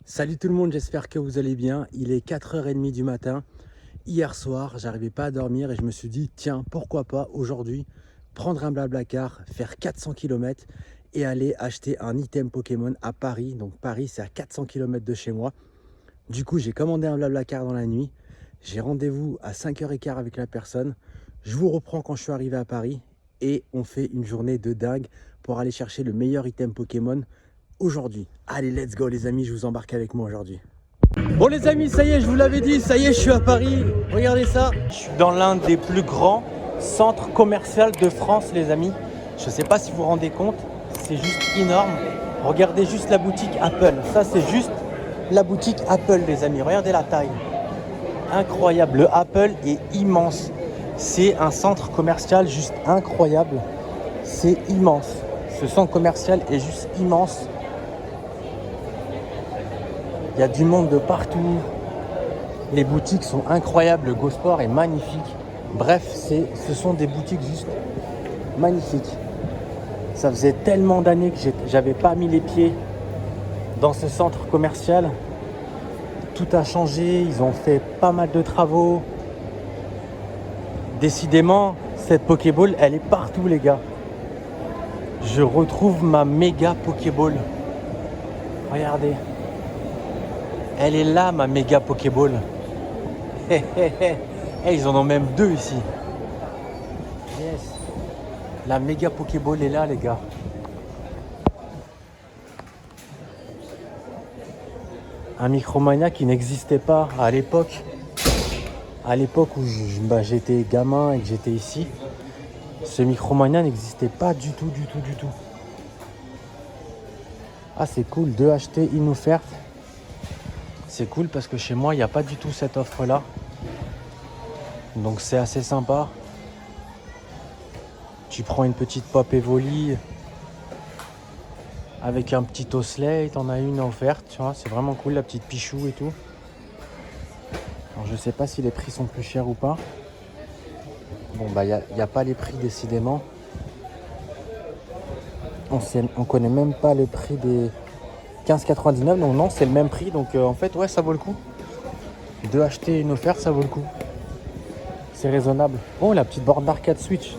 Salut tout le monde, j'espère que vous allez bien. Il est 4h30 du matin. Hier soir, j'arrivais pas à dormir et je me suis dit, tiens, pourquoi pas aujourd'hui prendre un Blablacar, faire 400 km et aller acheter un item Pokémon à Paris. Donc Paris, c'est à 400 km de chez moi. Du coup, j'ai commandé un Blablacar dans la nuit. J'ai rendez-vous à 5h15 avec la personne. Je vous reprends quand je suis arrivé à Paris et on fait une journée de dingue pour aller chercher le meilleur item Pokémon aujourd'hui. Allez, let's go les amis, je vous embarque avec moi aujourd'hui. Bon les amis, ça y est, je vous l'avais dit, ça y est, je suis à Paris. Regardez ça. Je suis dans l'un des plus grands centres commerciaux de France les amis. Je ne sais pas si vous vous rendez compte, c'est juste énorme. Regardez juste la boutique Apple. Ça c'est juste la boutique Apple les amis. Regardez la taille. Incroyable, le Apple est immense. C'est un centre commercial juste incroyable. C'est immense. Ce centre commercial est juste immense. Il y a du monde de partout. Les boutiques sont incroyables. Le GoSport est magnifique. Bref, ce sont des boutiques juste magnifiques. Ça faisait tellement d'années que j'avais pas mis les pieds dans ce centre commercial. Tout a changé. Ils ont fait pas mal de travaux. Décidément, cette Pokéball, elle est partout, les gars. Je retrouve ma méga Pokéball. Regardez. Elle est là, ma méga Pokéball. Ils en ont même deux ici. Yes. La méga Pokéball est là, les gars. Un Micromania qui n'existait pas à l'époque. À l'époque où j'étais gamin et que j'étais ici. Ce Micromania n'existait pas du tout. Ah, c'est cool. 2 achetés, une offerte. C'est cool parce que chez moi, il n'y a pas du tout cette offre-là. Donc c'est assez sympa. Tu prends une petite pop Evoli avec un petit osselet, t'en as une offerte, tu vois, c'est vraiment cool, la petite Pichou et tout. Alors je sais pas si les prix sont plus chers ou pas. Bon bah il n'y a pas les prix décidément. On connaît même pas le prix des 15,99, donc non, c'est le même prix, donc en fait ouais, ça vaut le coup. 2 acheter une offerte, ça vaut le coup. C'est raisonnable. Oh, la petite borne d'arcade Switch.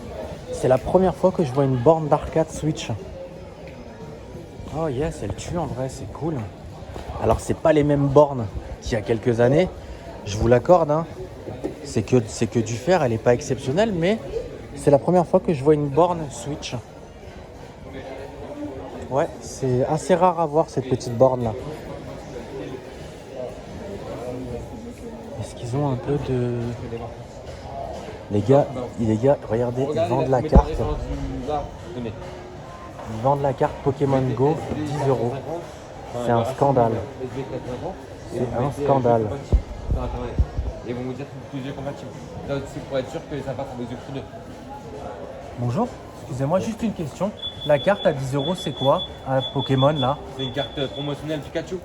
C'est la première fois que je vois une borne d'arcade Switch. Oh yes, elle tue en vrai, c'est cool. Alors c'est pas les mêmes bornes qu'il y a quelques années, je vous l'accorde, hein. C'est que du fer, elle n'est pas exceptionnelle, mais c'est la première fois que je vois une borne Switch. Ouais, c'est assez rare à voir cette petite borne là. Est-ce qu'ils ont un peu de... Les gars, regardez, ils vendent la carte. Ils vendent la carte Pokémon Go, 10 euros. C'est un scandale. C'est un scandale. Et vont vous dire que les yeux compatibles. Là aussi pour être sûr que ça passe des yeux tous deux. Bonjour, excusez-moi, juste une question. La carte à 10 euros, c'est quoi à Pokémon là? C'est une carte promotionnelle Pikachu.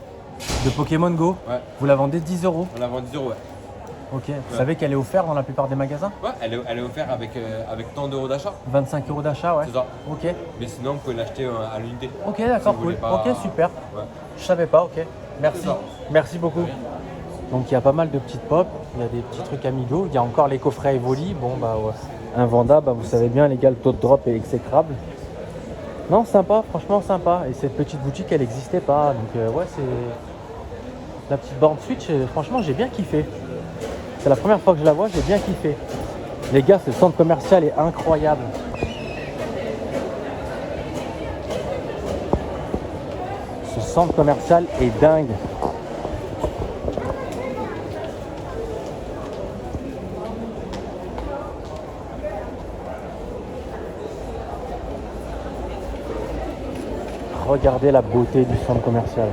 De Pokémon Go? Ouais. Vous la vendez 10 euros? On la vend 10 euros, ouais. Ok, vous savez qu'elle est offerte dans la plupart des magasins? Ouais, elle est offerte avec tant d'euros d'achat. 25 euros d'achat, ouais. C'est ça. Ok. Mais sinon, vous pouvez l'acheter à l'unité. Ok, d'accord, Si vous cool. voulez pas- Ok, super. Ouais. Je savais pas, ok. Merci. C'est ça. Merci beaucoup. Donc il y a pas mal de petites pop, il y a des petits trucs Amigo, il y a encore les coffrets Evoli, bon bah ouais. Invendable, bah, vous savez bien les gars, le taux de drop est exécrable. Non, sympa, franchement sympa. Et cette petite boutique elle n'existait pas, donc ouais c'est... La petite borne Switch, franchement j'ai bien kiffé. C'est la première fois que je la vois, j'ai bien kiffé. Les gars, ce centre commercial est incroyable. Ce centre commercial est dingue. Regardez la beauté du centre commercial.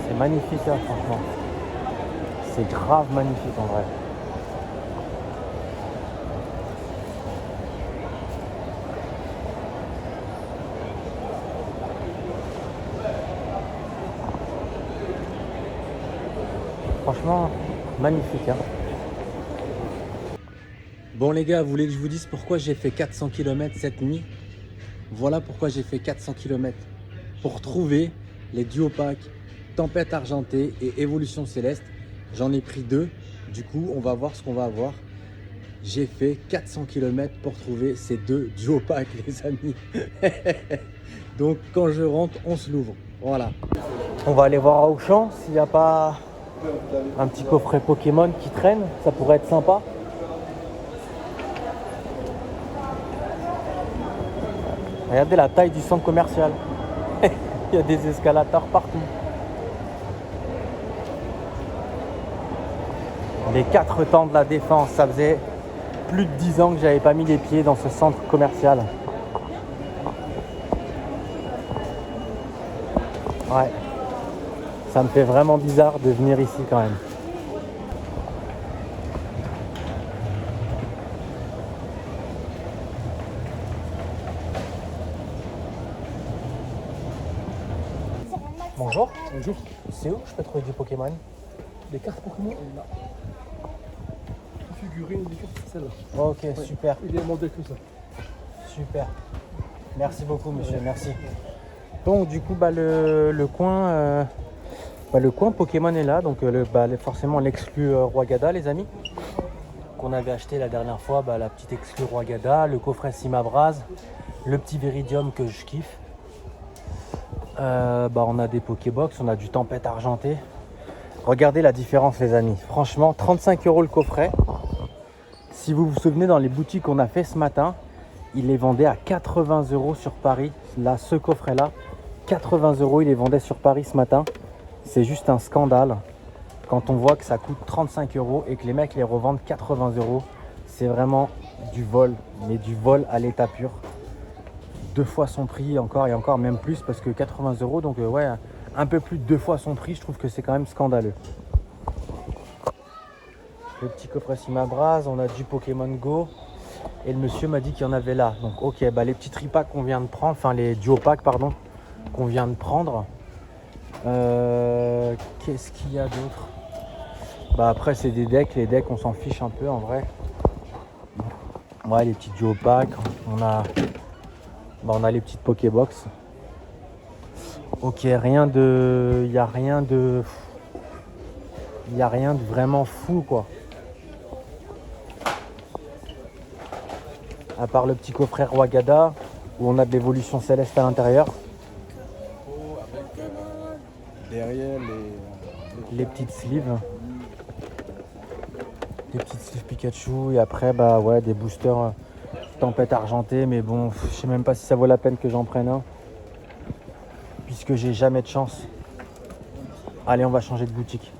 C'est magnifique, hein, franchement. C'est grave magnifique en vrai. franchement, magnifique. Hein. Bon les gars, vous voulez que je vous dise pourquoi j'ai fait 400 km cette nuit? Voilà pourquoi j'ai fait 400 km. Pour trouver les duopacks Tempête Argentée et Évolution Céleste. J'en ai pris 2. Du coup, on va voir ce qu'on va avoir. J'ai fait 400 km pour trouver ces 2 duopacks, les amis. Donc, quand je rentre, on se l'ouvre. Voilà. On va aller voir à Auchan s'il n'y a pas un petit coffret Pokémon qui traîne. Ça pourrait être sympa. Regardez la taille du centre commercial. Il y a des escalators partout. Les 4 temps de la Défense, ça faisait plus de 10 ans que j'avais pas mis les pieds dans ce centre commercial. Ouais, ça me fait vraiment bizarre de venir ici quand même. Bonjour. Bonjour. C'est où je peux trouver du Pokémon? Les cartes Pokémon, là. Figurines, les cartes, c'est celle-là. Ok, Ouais. super, Il est modèle que ça. super. Merci beaucoup monsieur, merci. Donc du coup le coin Pokémon est là, donc forcément l'exclu Roigada les amis. Qu'on avait acheté la dernière fois, la petite exclu Roigada, le coffret Simabraz, le petit Viridium que je kiffe. On a des Pokébox, on a du Tempête Argentée. Regardez la différence les amis, franchement 35 € le coffret. Si vous vous souvenez dans les boutiques qu'on a fait ce matin, il les vendait à 80 € sur Paris. Là, ce coffret là, 80 €, il les vendait sur Paris ce matin. C'est juste un scandale. Quand on voit que ça coûte 35 € et que les mecs les revendent 80 €, c'est vraiment du vol, mais du vol à l'état pur. 2 fois son prix encore et encore, même plus parce que 80 €, donc ouais, un peu plus de 2 fois son prix, je trouve que c'est quand même scandaleux. Le petit coffret Simabraz, on a du Pokémon Go et le monsieur m'a dit qu'il y en avait là. Donc ok, les petits tripacks qu'on vient de prendre, enfin les duopacks pardon, qu'on vient de prendre. Qu'est-ce qu'il y a d'autre? Après c'est des decks, les decks on s'en fiche un peu en vrai. Ouais, les petits duopacks, on a les petites Pokébox. Ok, il n'y a rien de vraiment fou quoi. À part le petit coffret Roigada où on a de l'évolution céleste à l'intérieur. Derrière Les petites sleeves. Des petites sleeves Pikachu et après ouais, des boosters Tempête Argentée, mais bon, je sais même pas si ça vaut la peine que j'en prenne un. Puisque j'ai jamais de chance. Allez, on va changer de boutique.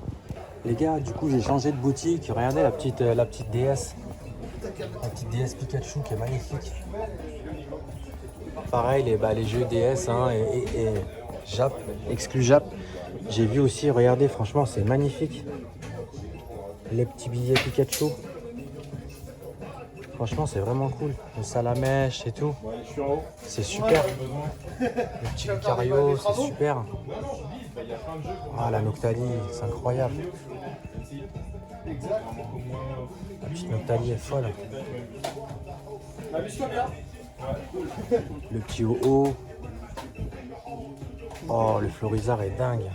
Les gars, du coup j'ai changé de boutique. Regardez la petite DS. La petite DS Pikachu qui est magnifique. Pareil, les jeux DS et Jap, exclu Jap. J'ai vu aussi, regardez, franchement c'est magnifique. Les petits billets Pikachu. Franchement c'est vraiment cool. Le salamèche et tout. C'est super. Le petit Lucario, c'est super. Ah la Noctali, c'est incroyable. La petite Noctali est folle. Le petit Ho-Oh. Oh le Florizard est dingue.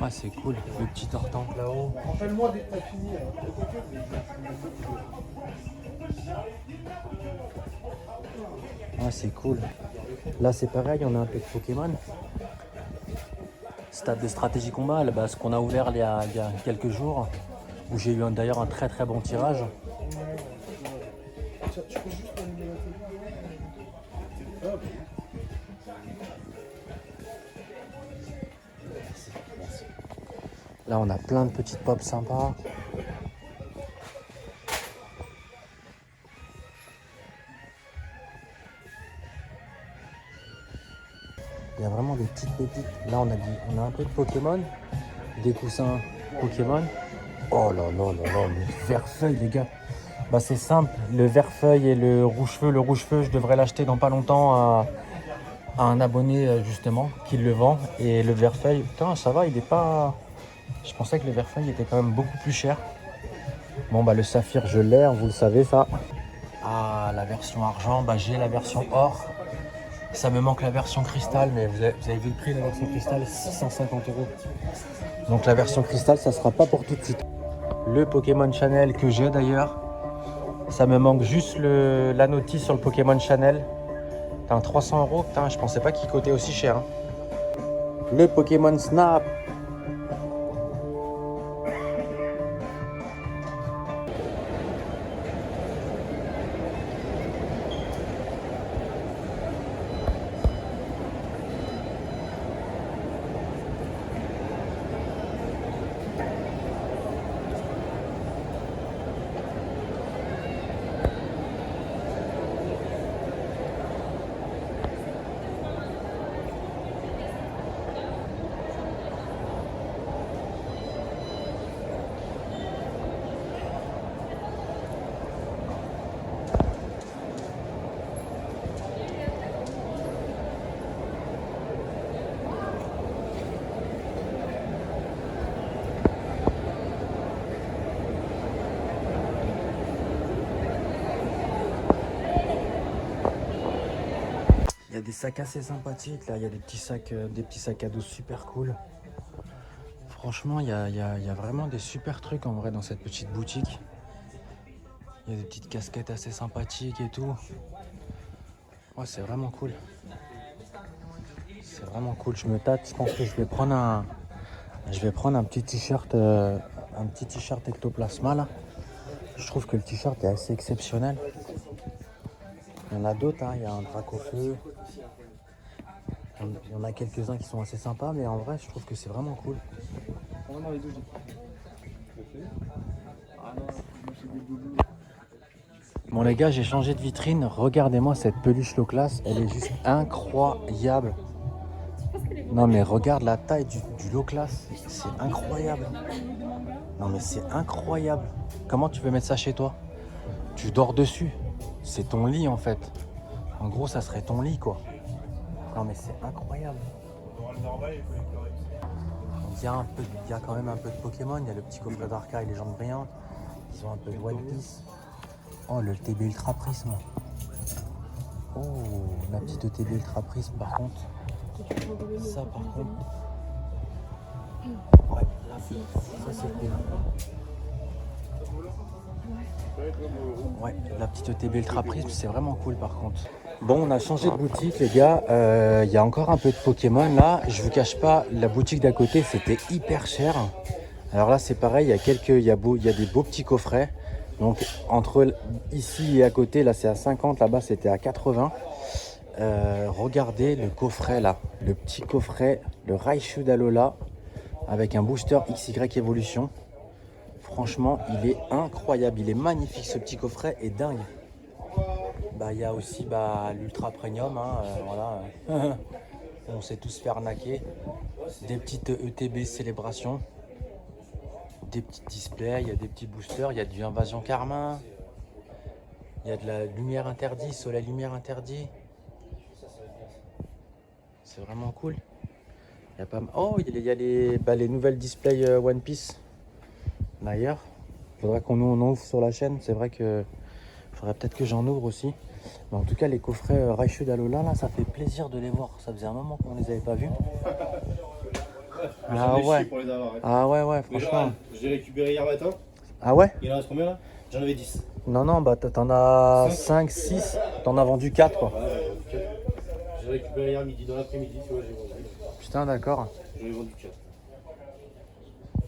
Ah c'est cool, le petit Tortank là-haut. Rappelle-moi dès que t'as fini. Ah c'est cool. Là c'est pareil, on a un peu de Pokémon. Stade de stratégie combat, ce qu'on a ouvert il y a quelques jours, où j'ai eu d'ailleurs un très très bon tirage. Tu peux juste allumer la télé. Merci. Là on a plein de petites pops sympas. Il y a vraiment des petites pépites. Là on a un peu de Pokémon, des coussins Pokémon. Oh là là là là, le vert feuille les gars. Bah c'est simple, le vert-feuille et le rouge-feu. Le rouge-feu, je devrais l'acheter dans pas longtemps à un abonné justement qui le vend. Et le vert-feuille, putain ça va, il est pas... Je pensais que le vert-feuille était quand même beaucoup plus cher. Bon bah le saphir je l'ai, vous le savez ça. Ah la version argent, bah j'ai la version or. Ça me manque la version cristal, mais vous avez vu le prix de la version cristal, 650 €. Donc la version cristal, ça sera pas pour tout de suite. Le Pokémon Channel que j'ai d'ailleurs, ça me manque juste la notice sur le Pokémon Channel. T'as un 300 €, putain, je pensais pas qu'il coûtait aussi cher. Hein. Le Pokémon Snap. Il y a des sacs assez sympathiques là, il y a des petits sacs à dos super cool. Franchement, il y a vraiment des super trucs en vrai dans cette petite boutique. Il y a des petites casquettes assez sympathiques et tout. Ouais, c'est vraiment cool. C'est vraiment cool. Je me tâte. Je pense que je vais prendre un petit t-shirt, Ectoplasma là. Je trouve que le t-shirt est assez exceptionnel. Il y en a d'autres. Hein. Il y a un Dracofeu. Il y en a quelques-uns qui sont assez sympas, mais en vrai, je trouve que c'est vraiment cool. Bon les gars, j'ai changé de vitrine. Regardez-moi cette peluche low class, elle est juste incroyable. Non mais regarde la taille du low class, c'est incroyable. Non mais c'est incroyable. Comment tu peux mettre ça chez toi? Tu dors dessus. C'est ton lit en fait. En gros, ça serait ton lit quoi. Non mais c'est incroyable. Il y a quand même un peu de Pokémon. Il y a le petit coffret d'Arca et les jambes brillantes. Ils ont un peu de One Piece. Oh, le TB Ultra Prisme. Oh, la petite TB Ultra Prisme par contre. Ça par contre. Ouais, là, ça c'est cool. Ouais, la petite TB Ultra Prisme, c'est vraiment cool par contre. Bon, on a changé de boutique les gars. Il y a encore un peu de Pokémon là. Je vous cache pas, la boutique d'à côté c'était hyper cher. Alors là c'est pareil, il y a des beaux petits coffrets. Donc entre ici et à côté, là c'est à 50, là-bas c'était à 80. Regardez le coffret là, le petit coffret, le Raichu d'Alola avec un booster XY Evolution. Franchement, il est incroyable, il est magnifique ce petit coffret est dingue. Bah il y a aussi l'Ultra Premium, hein, voilà. On s'est tous fait arnaquer. Des petites ETB célébration. Des petits displays, il y a des petits boosters, il y a du Invasion Carmin, il y a de la lumière interdite, soleil lumière interdit. C'est vraiment cool. Il y a pas... Oh, il y a les nouvelles displays One Piece. D'ailleurs, il faudra qu'on en ouvre sur la chaîne. C'est vrai que faudrait peut-être que j'en ouvre aussi. Mais en tout cas, les coffrets Raichu d'Alola, là, ça fait plaisir de les voir. Ça faisait un moment qu'on les avait pas vus. Ah ouais. Pour les avoir, hein. Ah ouais, franchement. J'ai récupéré hier matin. Ah ouais? Il en reste combien là? J'en avais 10. Non, bah t'en as 5, 6. T'en as vendu 4 quoi. Ouais, j'ai récupéré hier midi, dans l'après-midi, tu vois, j'ai vendu. Putain, d'accord. J'en ai vendu 4.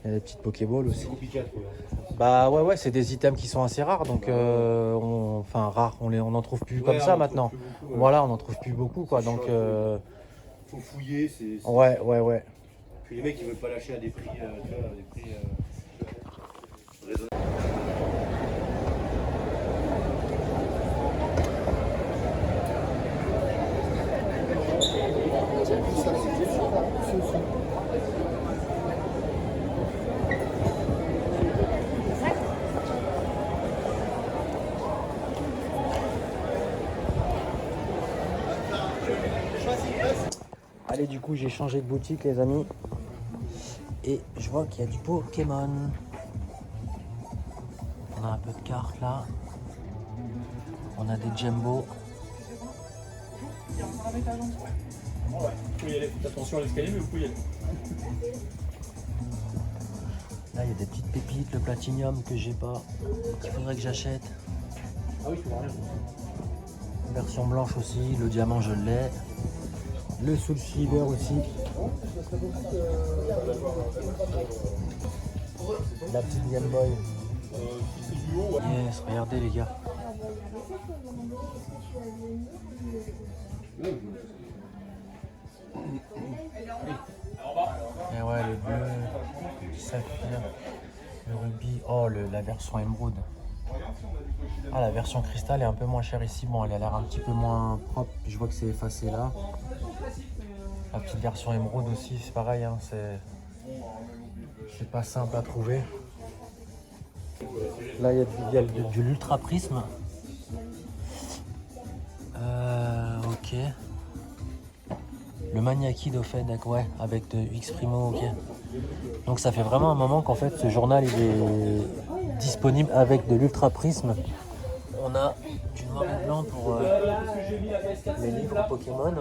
Il y a des petites Pokéballs aussi. C'est compliqué, quoi. Bah ouais, c'est des items qui sont assez rares. Donc, enfin, rares. On en trouve plus comme ça maintenant. Beaucoup, ouais. Voilà, on en trouve plus beaucoup quoi. Donc, faut fouiller. ouais. Puis les mecs, ils veulent pas lâcher à des prix. Tu vois, à des prix raisonnables. Allez, du coup, j'ai changé de boutique, les amis. Et je vois qu'il y a du Pokémon. On a un peu de cartes là. On a des Jumbo. Faut y aller, faites attention à l'escalier, mais vous pouvez y aller. Là, il y a des petites pépites, le platinium que j'ai pas, qu'il faudrait que j'achète. Ah oui, tu vois rien. Version blanche aussi, le diamant je l'ai. Le Soul Silver aussi. La petite Game Boy. Yes, regardez les gars. Et ouais, le bleu, le saphir, le rubis. Oh, la version émeraude. Ah, la version cristal est un peu moins chère ici. Bon, elle a l'air un petit peu moins propre. Je vois que c'est effacé là. La petite version émeraude aussi, c'est pareil. Hein, c'est pas simple à trouver. Là, il y a de l'ultra prisme. Ok. Le Maniaci d'Offed, ouais, avec de X Primo, ok. Donc ça fait vraiment un moment qu'en fait ce journal il est disponible avec de l'ultra prisme. On a du noir et blanc pour les livres Pokémon.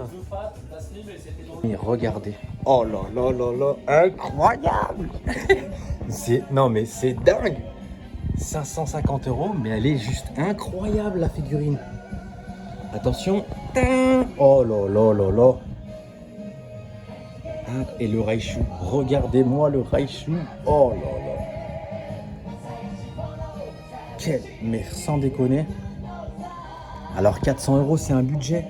Mais regardez. Oh là là là là, incroyable. Non mais c'est dingue. 550 €, mais elle est juste incroyable la figurine. Attention. Oh là là là là. Et le Raichu, regardez-moi le Raichu. Oh là là. Mais sans déconner. Alors 400 € c'est un budget.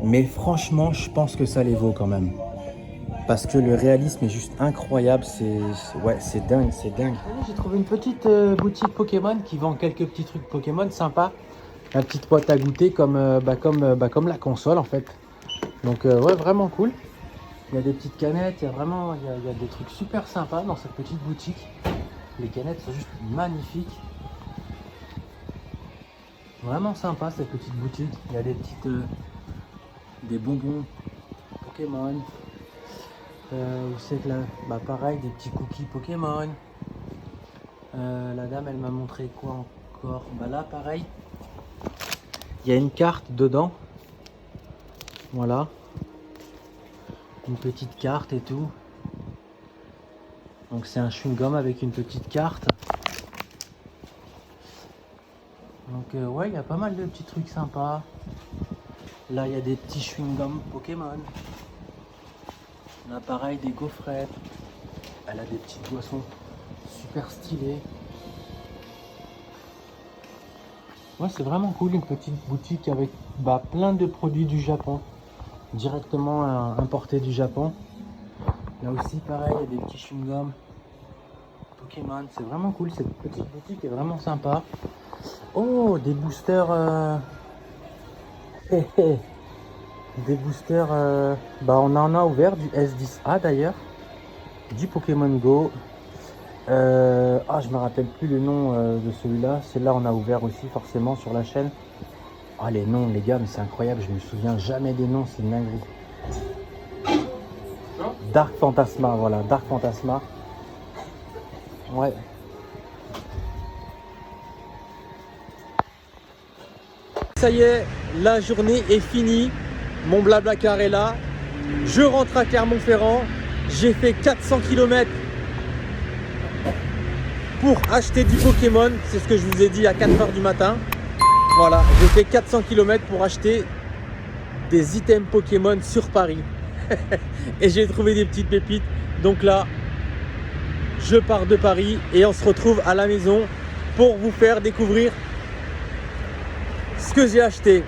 Mais franchement je pense que ça les vaut quand même. Parce que le réalisme est juste incroyable. C'est dingue, c'est dingue. J'ai trouvé une petite boutique Pokémon qui vend quelques petits trucs Pokémon sympas. La petite boîte à goûter comme la console en fait. Donc ouais, vraiment cool. Il y a des petites canettes, il y a des trucs super sympas dans cette petite boutique. Les canettes sont juste magnifiques. Vraiment sympa cette petite boutique. Il y a des bonbons Pokémon. Où c'est que là, pareil, des petits cookies Pokémon. La dame elle m'a montré quoi encore. Là pareil. Il y a une carte dedans. Voilà. Une petite carte et tout. Donc c'est un chewing-gum avec une petite carte. Donc ouais, il y a pas mal de petits trucs sympas. Là il y a des petits chewing-gums Pokémon. On a pareil des gaufrettes. Elle a des petites boissons super stylées. Ouais, c'est vraiment cool, une petite boutique avec plein de produits du Japon. Directement importé du Japon. Là aussi pareil, il y a des petits chewing-gums Pokémon, c'est vraiment cool, cette petite boutique est vraiment sympa. Oh, des boosters des boosters on en a ouvert du S10A d'ailleurs, du Pokémon Go. Je me rappelle plus le nom de celui-là. Celui-là on a ouvert aussi forcément sur la chaîne. Ah, les noms les gars, mais c'est incroyable, je me souviens jamais des noms, c'est une dinguerie. Dark Phantasma, voilà, Dark Phantasma. Ouais. Ça y est, la journée est finie. Mon Blablacar est là. Je rentre à Clermont-Ferrand. J'ai fait 400 km pour acheter du Pokémon. C'est ce que je vous ai dit à 4 h du matin. Voilà, j'ai fait 400 km pour acheter des items Pokémon sur Paris. Et j'ai trouvé des petites pépites. Donc là, je pars de Paris et on se retrouve à la maison pour vous faire découvrir ce que j'ai acheté.